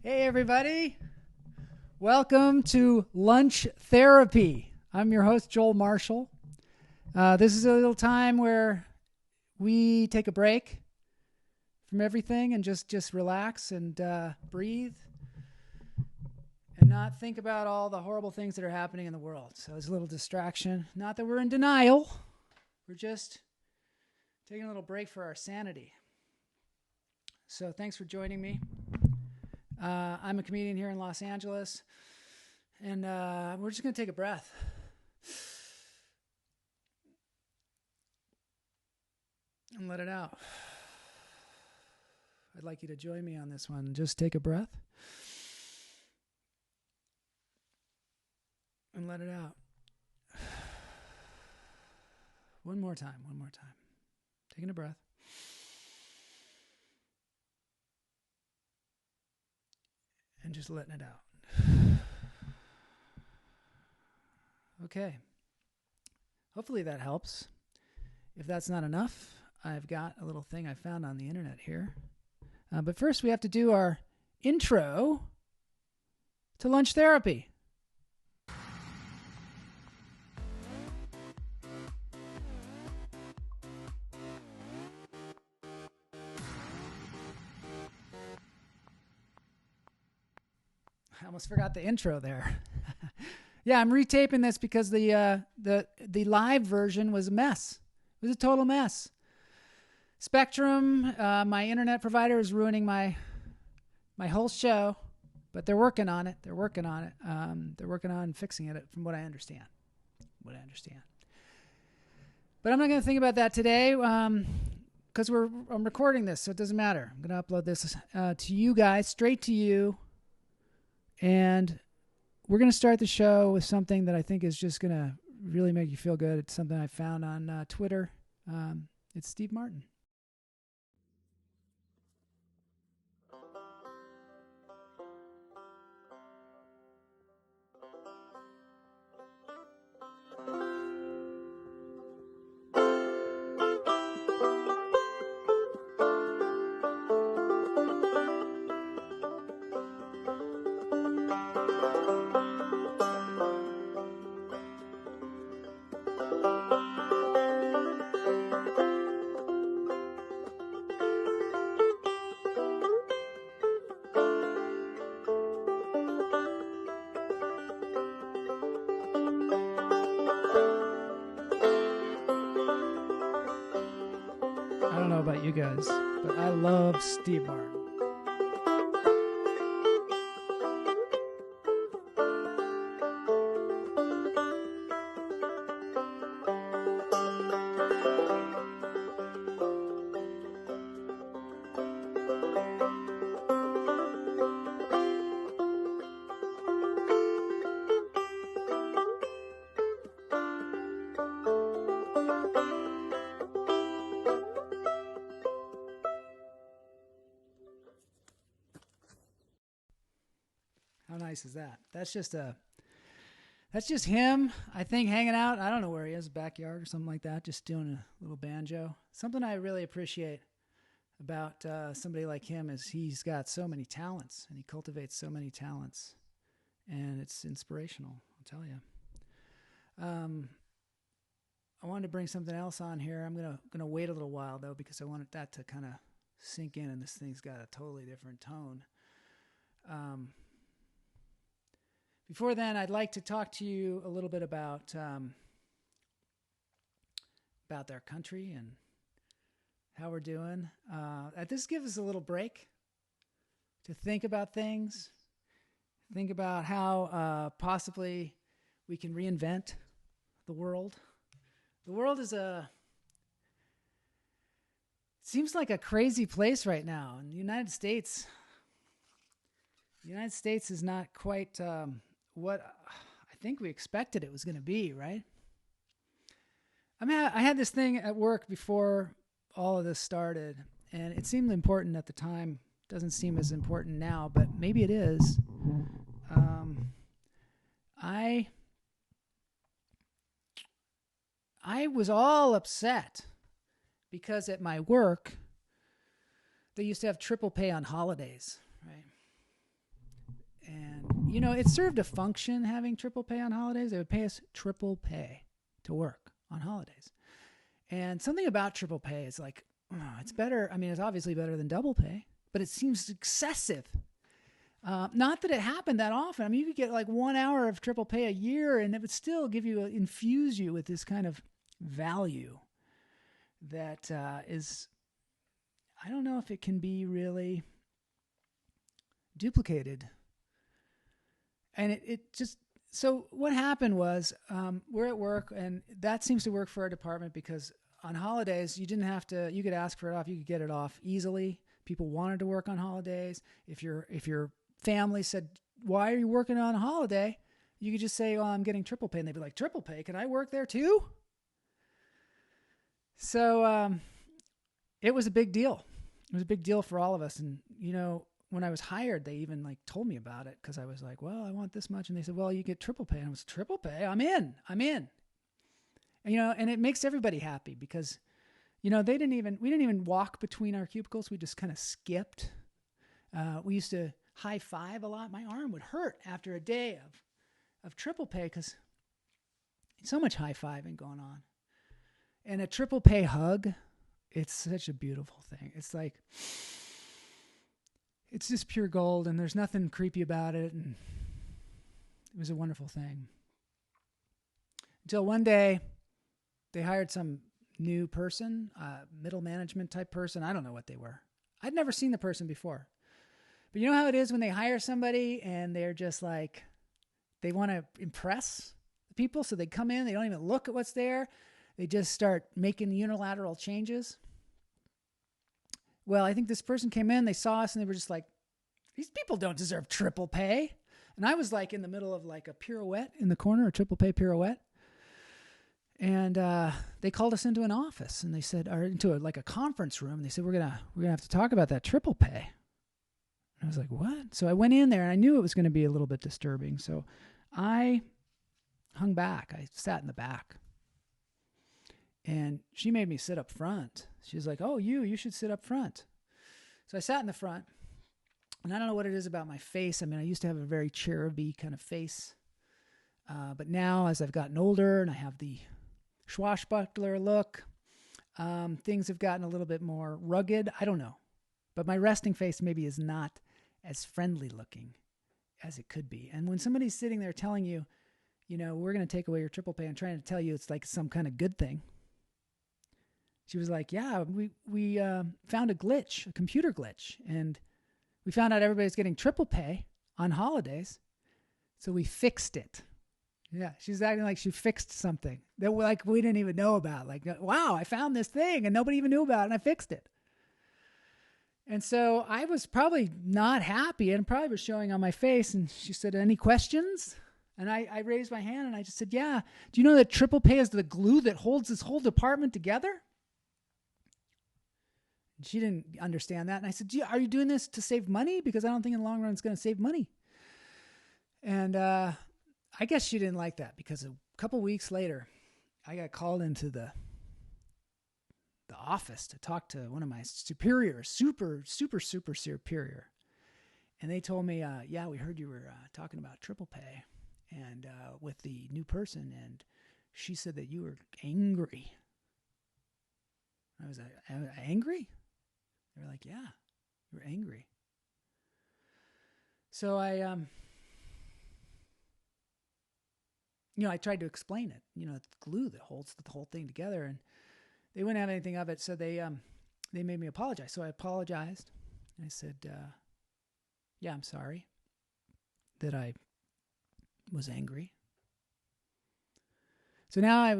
Hey, everybody. Welcome to Lunch Therapy. I'm your host, Joel Marshall. This is a little time where we take a break from everything and just relax and breathe and not think about all the horrible things that are happening in the world. So it's a little distraction. Not that we're in denial. We're just taking a little break for our sanity. So thanks for joining me. I'm a comedian here in Los Angeles, and we're just going to take a breath. And let it out. I'd like you to join me on this one. Just take a breath and let it out. One more time. Taking a breath. And just letting it out. Okay. Hopefully that helps. If that's not enough, I've got a little thing I found on the internet here. But first we have to do our intro to Lunch Therapy. I almost forgot the intro there. Yeah, I'm retaping this because the live version was a mess. It was a total mess. Spectrum, my internet provider, is ruining my whole show, but they're working on it. They're working on fixing it, from what I understand. But I'm not going to think about that today because I'm recording this, so it doesn't matter. I'm going to upload this to you guys, straight to you. And we're going to start the show with something that I think is just going to really make you feel good. It's something I found on Twitter. It's Steve Martin. I don't know about you guys, but I love Steve Martin. How nice is that? That's just him, I think, hanging out. I don't know where he is, backyard or something like that, just doing a little banjo. Something I really appreciate about somebody like him is he's got so many talents, and he cultivates so many talents, and it's inspirational, I'll tell you. I wanted to bring something else on here. I'm gonna wait a little while though, because I wanted that to kind of sink in, and this thing's got a totally different tone. Before then, I'd like to talk to you a little bit about their country and how we're doing. This gives us a little break to think about things, think about how possibly we can reinvent the world. The world seems like a crazy place right now. In the United States is not quite what I think we expected it was going to be, right? I mean, I had this thing at work before all of this started, and it seemed important at the time. Doesn't seem as important now, but maybe it is. I was all upset because at my work, they used to have triple pay on holidays, right? And, you know, it served a function having triple pay on holidays. They would pay us triple pay to work on holidays. And something about triple pay is like, oh, it's better. I mean, it's obviously better than double pay, but it seems excessive. Not that it happened that often. I mean, you could get like 1 hour of triple pay a year and it would still infuse you with this kind of value that is, I don't know if it can be really duplicated. And it just, so what happened was, we're at work, and that seems to work for our department because on holidays, you could ask for it off, you could get it off easily. People wanted to work on holidays. If your family said, why are you working on a holiday? You could just say, oh, I'm getting triple pay. And they'd be like, triple pay? Can I work there too? So it was a big deal. It was a big deal for all of us. And, you know, when I was hired, they even like told me about it because I was like, well, I want this much. And they said, well, you get triple pay. And I was, triple pay? I'm in. And, you know, and it makes everybody happy because, you know, we didn't even walk between our cubicles. We just kind of skipped. We used to high five a lot. My arm would hurt after a day of triple pay because so much high fiving going on. And a triple pay hug, it's such a beautiful thing. It's like, it's just pure gold, and there's nothing creepy about it, and it was a wonderful thing. Until one day, they hired some new person, middle management type person. I don't know what they were. I'd never seen the person before. But you know how it is when they hire somebody, and they're just like, they want to impress the people, so they come in, they don't even look at what's there. They just start making unilateral changes. Well, I think this person came in, they saw us, and they were just like, these people don't deserve triple pay. And I was like in the middle of like a pirouette in the corner, a triple pay pirouette. And they called us into an office, and they said, or into like a conference room. And they said, we're gonna have to talk about that triple pay. And I was like, what? So I went in there, and I knew it was going to be a little bit disturbing. So I hung back. I sat in the back. And she made me sit up front. She was like, oh, you should sit up front. So I sat in the front, and I don't know what it is about my face. I mean, I used to have a very cheruby kind of face. But now, as I've gotten older and I have the swashbuckler look, things have gotten a little bit more rugged. I don't know. But my resting face maybe is not as friendly looking as it could be. And when somebody's sitting there telling you, you know, we're going to take away your triple pay and trying to tell you it's like some kind of good thing. She was like, yeah, we found a glitch, a computer glitch, and we found out everybody's getting triple pay on holidays, so we fixed it. Yeah, she's acting like she fixed something that like we didn't even know about. Like, wow, I found this thing and nobody even knew about it, and I fixed it. And so I was probably not happy, and probably was showing on my face, and she said, any questions? And I raised my hand, and I just said, yeah. Do you know that triple pay is the glue that holds this whole department together? She didn't understand that. And I said, are you doing this to save money? Because I don't think in the long run it's going to save money. And I guess she didn't like that, because a couple weeks later, I got called into the office to talk to one of my superiors, super superior. And they told me, yeah, we heard you were talking about triple pay and with the new person. And she said that you were angry. I was angry? They were like, yeah, you were angry. So I tried to explain it. You know, it's glue that holds the whole thing together, and they wouldn't have anything of it. So they made me apologize. So I apologized. And I said, yeah, I'm sorry that I was angry. So now I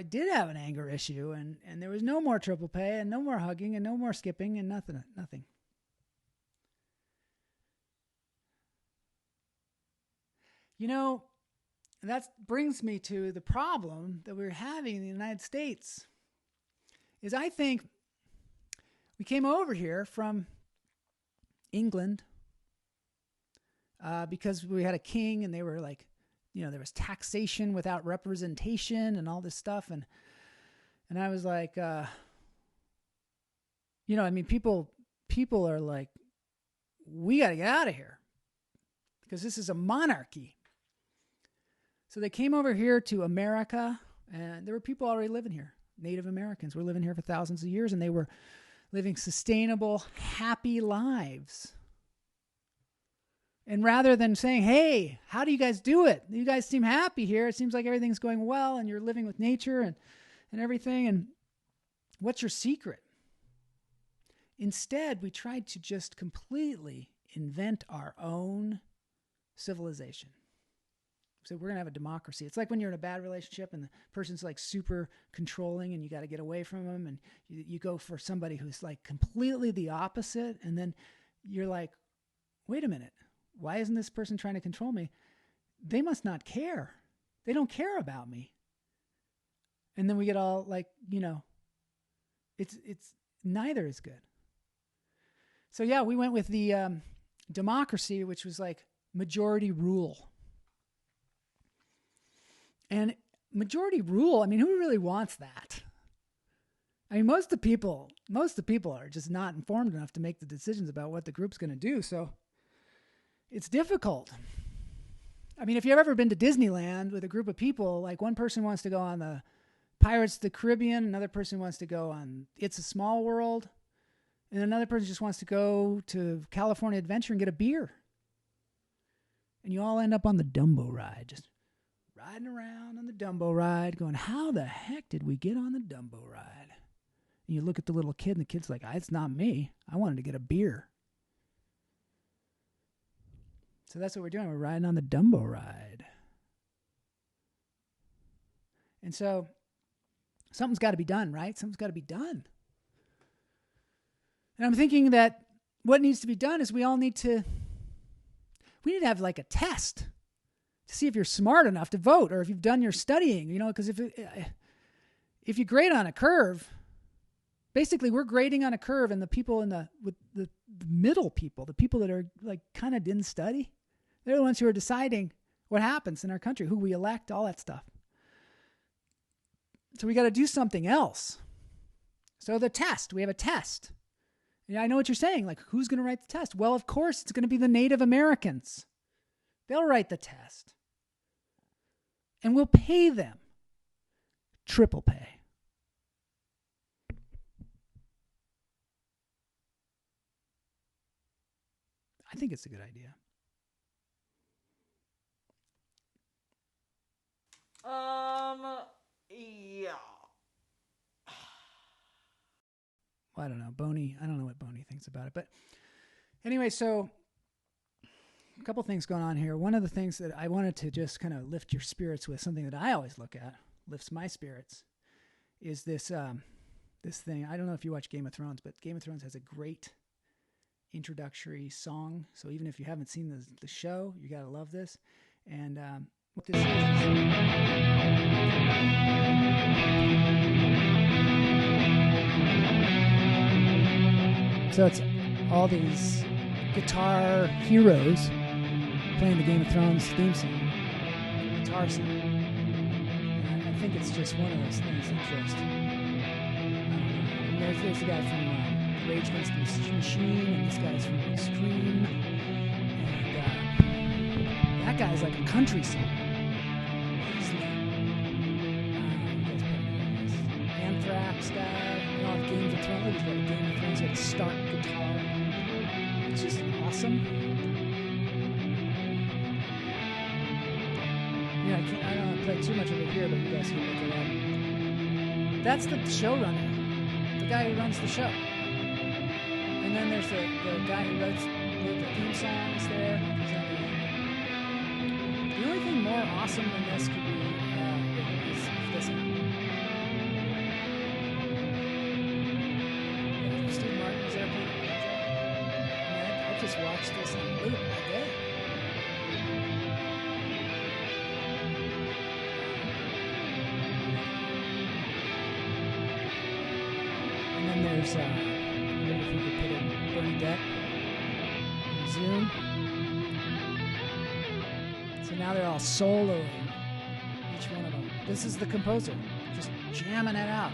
did have an anger issue, and there was no more triple pay and no more hugging and no more skipping and nothing. You know, that brings me to the problem that we're having in the United States. Is I think we came over here from England because we had a king, and they were like, you know, there was taxation without representation and all this stuff. And I was like, you know, I mean, people are like, we got to get out of here. because this is a monarchy. So they came over here to America, and there were people already living here. Native Americans were living here for thousands of years, and they were living sustainable, happy lives. And rather than saying, hey, how do you guys do it? You guys seem happy here. It seems like everything's going well, and you're living with nature and everything. And what's your secret? Instead, we tried to just completely invent our own civilization. So we're going to have a democracy. It's like when you're in a bad relationship and the person's like super controlling and you got to get away from them, and you go for somebody who's like completely the opposite. And then you're like, wait a minute. Why isn't this person trying to control me? They must not care. They don't care about me. And then we get all like, it's neither is good. So yeah, we went with the democracy, which was like majority rule. And majority rule, I mean, who really wants that? I mean, most of the people are just not informed enough to make the decisions about what the group's going to do. So it's difficult. I mean, if you've ever been to Disneyland with a group of people, like one person wants to go on the Pirates of the Caribbean, another person wants to go on It's a Small World, and another person just wants to go to California Adventure and get a beer. And you all end up on the Dumbo ride, just riding around on the Dumbo ride, going, how the heck did we get on the Dumbo ride? And you look at the little kid, and the kid's like, it's not me. I wanted to get a beer. So that's what we're doing. We're riding on the Dumbo ride. And so something's got to be done, right? Something's got to be done. And I'm thinking that what needs to be done is we need to have like a test to see if you're smart enough to vote or if you've done your studying, because if you grade on a curve, basically we're grading on a curve, and the people with the middle people, the people that are like kind of didn't study, they're the ones who are deciding what happens in our country, who we elect, all that stuff. So we got to do something else. So the test, we have a test. Yeah, I know what you're saying. Like, who's going to write the test? Well, of course, it's going to be the Native Americans. They'll write the test. And we'll pay them. Triple pay. I think it's a good idea. Yeah. Well, I don't know. I don't know what Boney thinks about it. But anyway, so a couple things going on here. One of the things that I wanted to just kind of lift your spirits with, something that I always look at, lifts my spirits, is this thing. I don't know if you watch Game of Thrones, but Game of Thrones has a great introductory song. So even if you haven't seen the show, you got to love this. And what this is. So it's all these guitar heroes playing the Game of Thrones theme song, guitar song. And I think it's just one of those things that just. There's the guy from Rage Against the Machine, and this guy's from Scream, and that guy's like a country singer. Anthrax guy, Game of Thrones. He's got a Game of Thrones. He had a stark guitar. It's just awesome. I don't want to play too much of it here, but you guys can look it up. That's the showrunner, the guy who runs the show. And then there's the guy who wrote the theme songs there. The only thing more awesome than this could be is this one. Steve Martin was there playing the banjo. I just watched this on loop all day. And then there's, I wonder if we could put in Bernadette and Zoom. So now they're all soloing, each one of them. This is the composer, just jamming it out.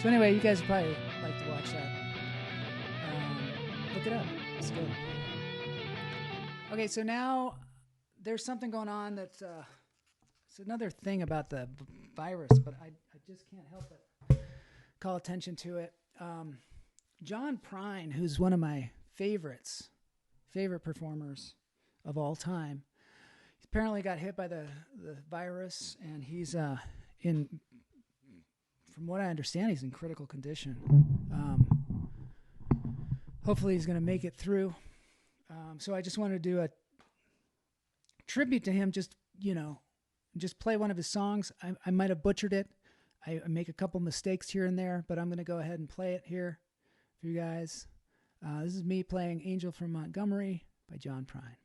So anyway, you guys would probably like to watch that. Look it up. It's good. Okay, so now there's something going on that's it's another thing about the virus, but I just can't help but call attention to it. John Prine, who's one of my favorite performers of all time, he apparently got hit by the virus, and he's from what I understand, he's in critical condition. Hopefully he's going to make it through. So I just wanted to do a tribute to him, just play one of his songs. I might have butchered it. I make a couple mistakes here and there, but I'm going to go ahead and play it here for you guys. This is me playing Angel from Montgomery by John Prine.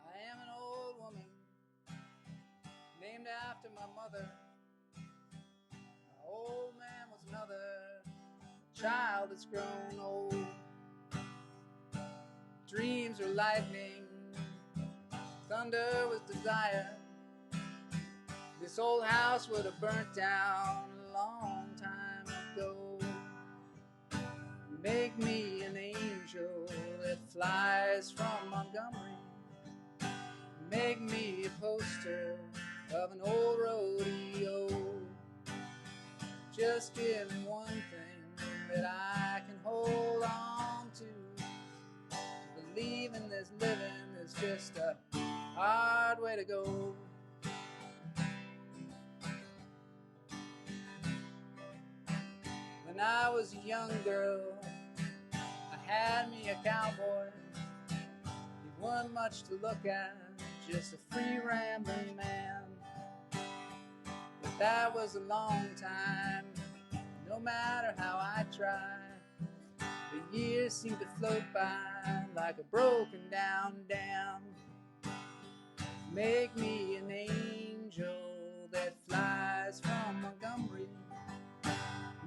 I am an old woman named after my mother. My old man was another child that's grown old. Dreams were lightning, thunder was desire. This old house would have burnt down a long time ago. Make me an angel that flies from Montgomery. Make me a poster of an old rodeo. Just give me one thing that I can hold on to. Believe in this living is just a hard way to go. When I was a young girl, I had me a cowboy. He wasn't much to look at, just a free rambling man. But that was a long time, no matter how I tried. The years seemed to float by like a broken down dam. Make me an angel that flies from Montgomery.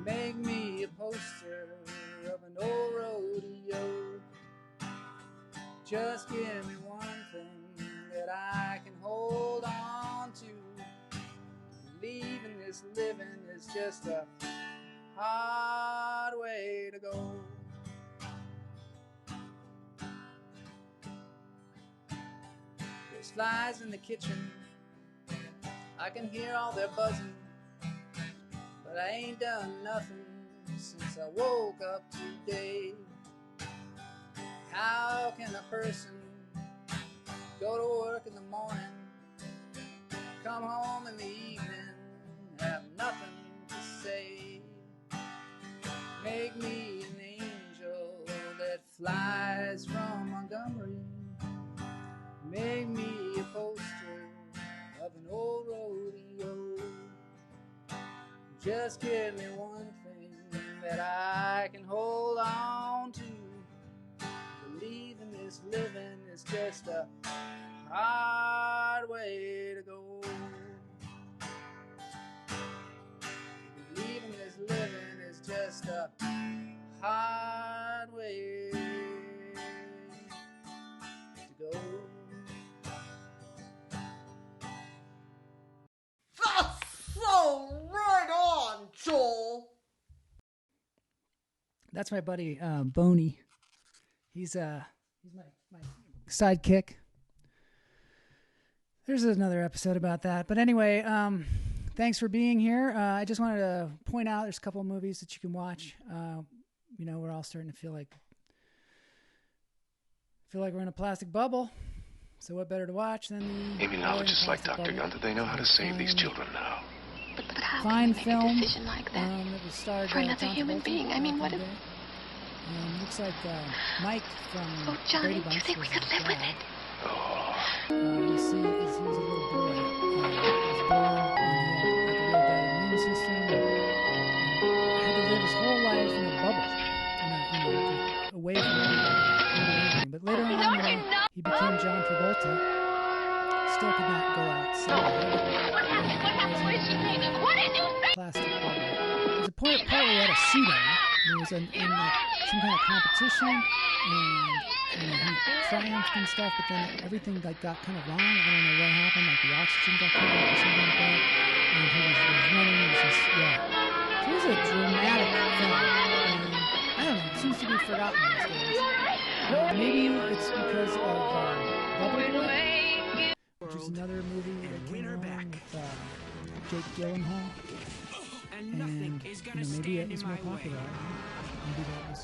Make me a poster of an old rodeo. Just give me one thing that I can hold on to. Believe in this living is just a hard way to go. There's flies in the kitchen, I can hear all their buzzing, but I ain't done nothing since I woke up today. How can a person go to work in the morning, come home in the evening, have nothing to say? Make me an angel that flies from Montgomery. Make me a poster of an old rodeo. Just give me one thing that I can hold on to. Believe in this living is just a hard way to go. Believe in this living is just a hard way to go. So right on, Joel. That's my buddy Boney. He's my sidekick. There's another episode about that. But anyway, thanks for being here. I just wanted to point out there's a couple of movies that you can watch. We're all starting to feel like we're in a plastic bubble. So what better to watch than the Immunologists like Dr. Gunther, they know how to save these children now. But how fine can you film make a decision like that? that was starred For another John human Travolta being? I mean, what if... looks like Mike from Oh, Johnny, Brady do you Bunch think we was could his live with dad. it? Oh, You see, he's a little boy. He was born and he had like a really bad immune system. And had to live his whole life in a bubble, away from everybody, But later on, he became John Travolta. Still could not go outside. What happened? What happened? Where is she taking? What did you say? Plastic bubble. There's a part where he had a suit on. He was in like some kind of competition, and he triumphed and stuff. But then everything like got kind of wrong. I don't know what happened. Like the oxygen got cut off or something like that. And he was running. It was just So it was a dramatic film. And I don't know. It seems to be forgotten these days. Maybe it's because of Bubble Boy, which is another movie that came along with Jake Gyllenhaal. And maybe it was more popular. Maybe that was.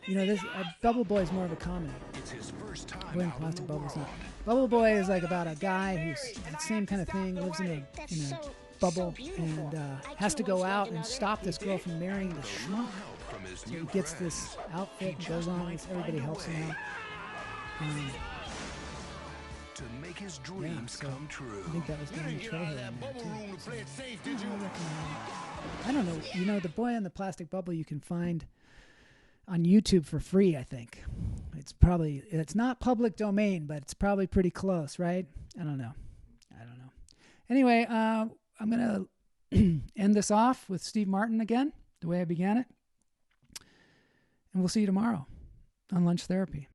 This Bubble Boy is more of a comedy. It's his first time Boy in Plastic Bubble's not. Bubble Boy is like about a guy who's the same kind of thing, lives in a bubble and has to go out and stop this girl from marrying the schmuck. So he gets this outfit and goes on with everybody helps him out. To make his dreams come true. I think that was Danny Trejo in there too. So, I don't know. The Boy in the Plastic Bubble you can find on YouTube for free, I think. It's not public domain, but it's probably pretty close, right? I don't know. Anyway, I'm going to end this off with Steve Martin again, the way I began it. And we'll see you tomorrow on Lunch Therapy.